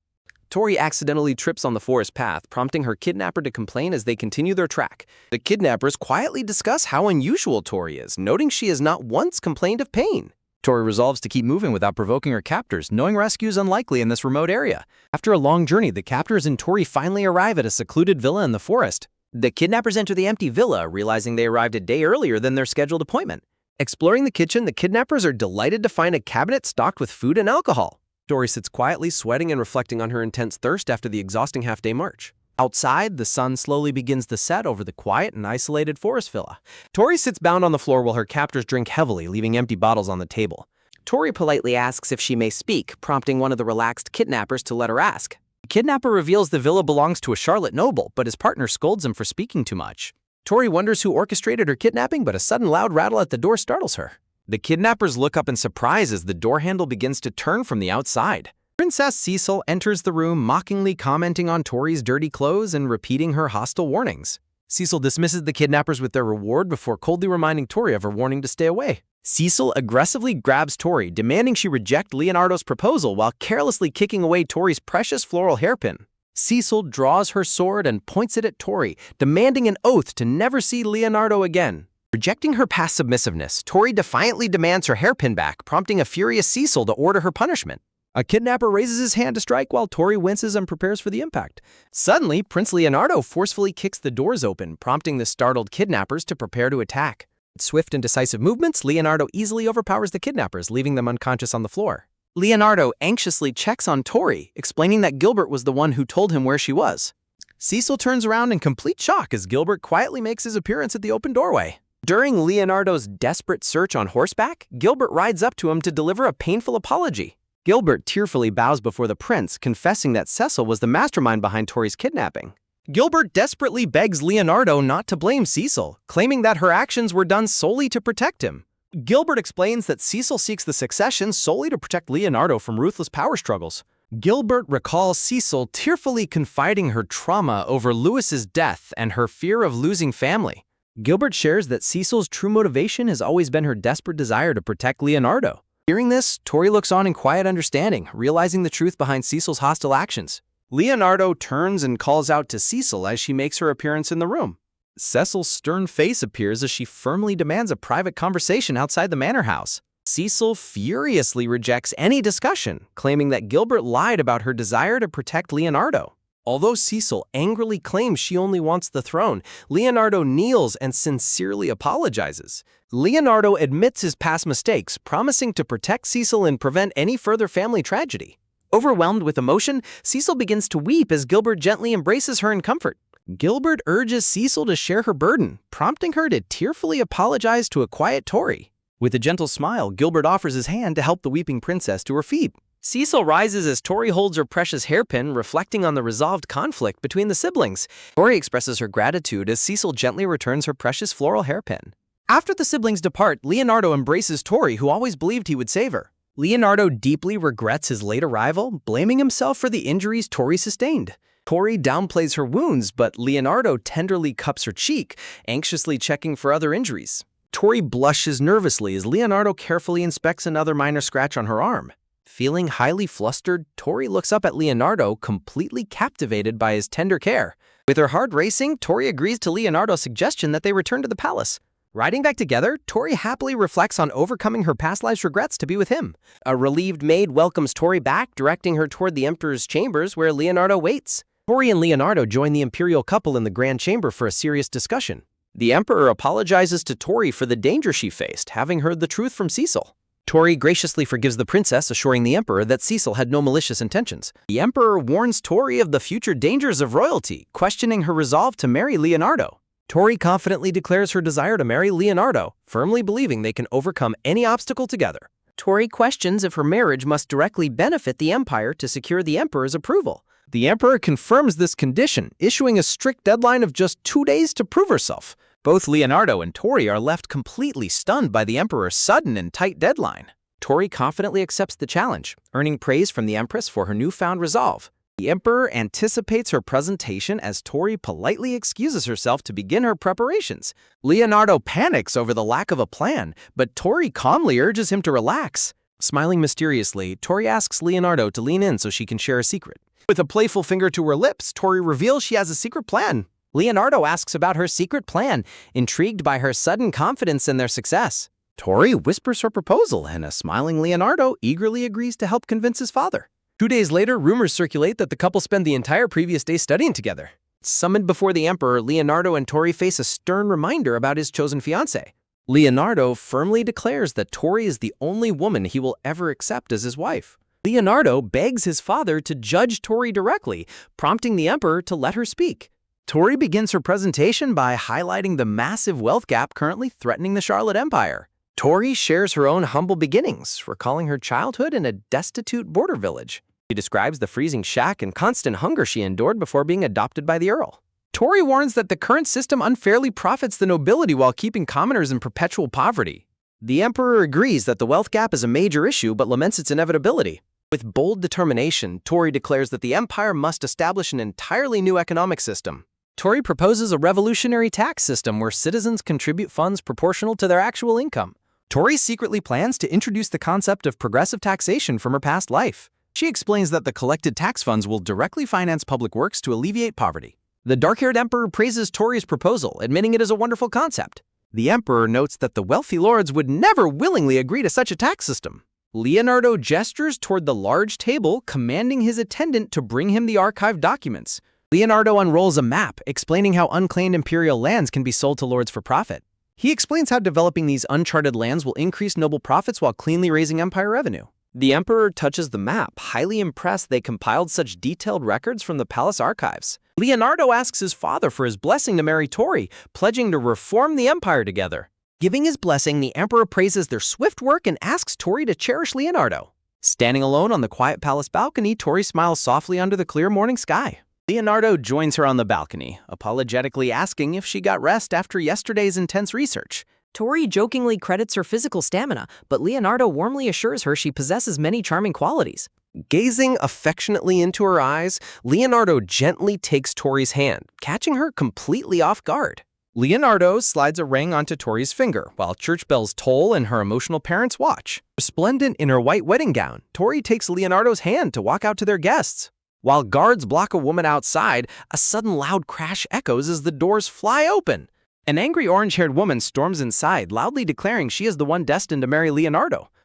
Tori accidentally trips on the forest path, prompting her kidnapper to complain as they continue their track. The kidnappers quietly discuss how unusual Tori is, noting she has not once complained of pain. Tori resolves to keep moving without provoking her captors, knowing rescue is unlikely in this remote area. After a long journey, the captors and Tori finally arrive at a secluded villa in the forest. The kidnappers enter the empty villa, realizing they arrived a day earlier than their scheduled appointment. Exploring the kitchen, the kidnappers are delighted to find a cabinet stocked with food and alcohol. Tori sits quietly, sweating and reflecting on her intense thirst after the exhausting half-day march. Outside, the sun slowly begins to set over the quiet and isolated forest villa. Tori sits bound on the floor while her captors drink heavily, leaving empty bottles on the table. Tori politely asks if she may speak, prompting one of the relaxed kidnappers to let her ask. The kidnapper reveals the villa belongs to a Charlotte noble, but his partner scolds him for speaking too much. Tori wonders who orchestrated her kidnapping, but a sudden loud rattle at the door startles her. The kidnappers look up in surprise as the door handle begins to turn from the outside. Princess Cecil enters the room, mockingly commenting on Tori's dirty clothes and repeating her hostile warnings. Cecil dismisses the kidnappers with their reward before coldly reminding Tori of her warning to stay away. Cecil aggressively grabs Tori, demanding she reject Leonardo's proposal while carelessly kicking away Tori's precious floral hairpin. Cecil draws her sword and points it at Tori, demanding an oath to never see Leonardo again. Rejecting her past submissiveness, Tori defiantly demands her hairpin back, prompting a furious Cecil to order her punishment. A kidnapper raises his hand to strike while Tori winces and prepares for the impact. Suddenly, Prince Leonardo forcefully kicks the doors open, prompting the startled kidnappers to prepare to attack. With swift and decisive movements, Leonardo easily overpowers the kidnappers, leaving them unconscious on the floor. Leonardo anxiously checks on Tori, explaining that Gilbert was the one who told him where she was. Cecil turns around in complete shock as Gilbert quietly makes his appearance at the open doorway. During Leonardo's desperate search on horseback, Gilbert rides up to him to deliver a painful apology. Gilbert tearfully bows before the prince, confessing that Cecil was the mastermind behind Tori's kidnapping. Gilbert desperately begs Leonardo not to blame Cecil, claiming that her actions were done solely to protect him. Gilbert explains that Cecil seeks the succession solely to protect Leonardo from ruthless power struggles. Gilbert recalls Cecil tearfully confiding her trauma over Louis's death and her fear of losing family. Gilbert shares that Cecil's true motivation has always been her desperate desire to protect Leonardo. Hearing this, Tori looks on in quiet understanding, realizing the truth behind Cecil's hostile actions. Leonardo turns and calls out to Cecil as she makes her appearance in the room. Cecil's stern face appears as she firmly demands a private conversation outside the manor house. Cecil furiously rejects any discussion, claiming that Gilbert lied about her desire to protect Leonardo. Although Cecil angrily claims she only wants the throne, Leonardo kneels and sincerely apologizes. Leonardo admits his past mistakes, promising to protect Cecil and prevent any further family tragedy. Overwhelmed with emotion, Cecil begins to weep as Gilbert gently embraces her in comfort. Gilbert urges Cecil to share her burden, prompting her to tearfully apologize to a quiet Tori. With a gentle smile, Gilbert offers his hand to help the weeping princess to her feet. Cecil rises as Tori holds her precious hairpin, reflecting on the resolved conflict between the siblings. Tori expresses her gratitude as Cecil gently returns her precious floral hairpin. After the siblings depart, Leonardo embraces Tori, who always believed he would save her. Leonardo deeply regrets his late arrival, blaming himself for the injuries Tori sustained. Tori downplays her wounds, but Leonardo tenderly cups her cheek, anxiously checking for other injuries. Tori blushes nervously as Leonardo carefully inspects another minor scratch on her arm. Feeling highly flustered, Tori looks up at Leonardo, completely captivated by his tender care. With her heart racing, Tori agrees to Leonardo's suggestion that they return to the palace. Riding back together, Tori happily reflects on overcoming her past life's regrets to be with him. A relieved maid welcomes Tori back, directing her toward the Emperor's chambers where Leonardo waits. Tori and Leonardo join the imperial couple in the grand chamber for a serious discussion. The Emperor apologizes to Tori for the danger she faced, having heard the truth from Cecil. Tori graciously forgives the princess, assuring the Emperor that Cecil had no malicious intentions. The Emperor warns Tori of the future dangers of royalty, questioning her resolve to marry Leonardo. Tori confidently declares her desire to marry Leonardo, firmly believing they can overcome any obstacle together. Tori questions if her marriage must directly benefit the Empire to secure the Emperor's approval. The Emperor confirms this condition, issuing a strict deadline of just 2 days to prove herself. Both Leonardo and Tori are left completely stunned by the Emperor's sudden and tight deadline. Tori confidently accepts the challenge, earning praise from the Empress for her newfound resolve. The Emperor anticipates her presentation as Tori politely excuses herself to begin her preparations. Leonardo panics over the lack of a plan, but Tori calmly urges him to relax. Smiling mysteriously, Tori asks Leonardo to lean in so she can share a secret. With a playful finger to her lips, Tori reveals she has a secret plan. Leonardo asks about her secret plan, intrigued by her sudden confidence in their success. Tori whispers her proposal, and a smiling Leonardo eagerly agrees to help convince his father. 2 days later, rumors circulate that the couple spend the entire previous day studying together. Summoned before the emperor, Leonardo and Tori face a stern reminder about his chosen fiancée. Leonardo firmly declares that Tori is the only woman he will ever accept as his wife. Leonardo begs his father to judge Tori directly, prompting the emperor to let her speak. Tori begins her presentation by highlighting the massive wealth gap currently threatening the Charlotte Empire. Tori shares her own humble beginnings, recalling her childhood in a destitute border village. She describes the freezing shack and constant hunger she endured before being adopted by the Earl. Tori warns that the current system unfairly profits the nobility while keeping commoners in perpetual poverty. The emperor agrees that the wealth gap is a major issue but laments its inevitability. With bold determination, Tori declares that the empire must establish an entirely new economic system. Tori proposes a revolutionary tax system where citizens contribute funds proportional to their actual income. Tori secretly plans to introduce the concept of progressive taxation from her past life. She explains that the collected tax funds will directly finance public works to alleviate poverty. The dark-haired emperor praises Tori's proposal, admitting it is a wonderful concept. The emperor notes that the wealthy lords would never willingly agree to such a tax system. Leonardo gestures toward the large table, commanding his attendant to bring him the archived documents. Leonardo unrolls a map, explaining how unclaimed imperial lands can be sold to lords for profit. He explains how developing these uncharted lands will increase noble profits while cleanly raising empire revenue. The emperor touches the map, highly impressed they compiled such detailed records from the palace archives. Leonardo asks his father for his blessing to marry Tori, pledging to reform the empire together. Giving his blessing, the emperor praises their swift work and asks Tori to cherish Leonardo. Standing alone on the quiet palace balcony, Tori smiles softly under the clear morning sky. Leonardo joins her on the balcony, apologetically asking if she got rest after yesterday's intense research. Tori jokingly credits her physical stamina, but Leonardo warmly assures her she possesses many charming qualities. Gazing affectionately into her eyes, Leonardo gently takes Tori's hand, catching her completely off guard. Leonardo slides a ring onto Tori's finger, while church bells toll and her emotional parents watch. Resplendent in her white wedding gown, Tori takes Leonardo's hand to walk out to their guests. While guards block a woman outside, a sudden loud crash echoes as the doors fly open. An angry orange-haired woman storms inside, loudly declaring she is the one destined to marry Leonardo.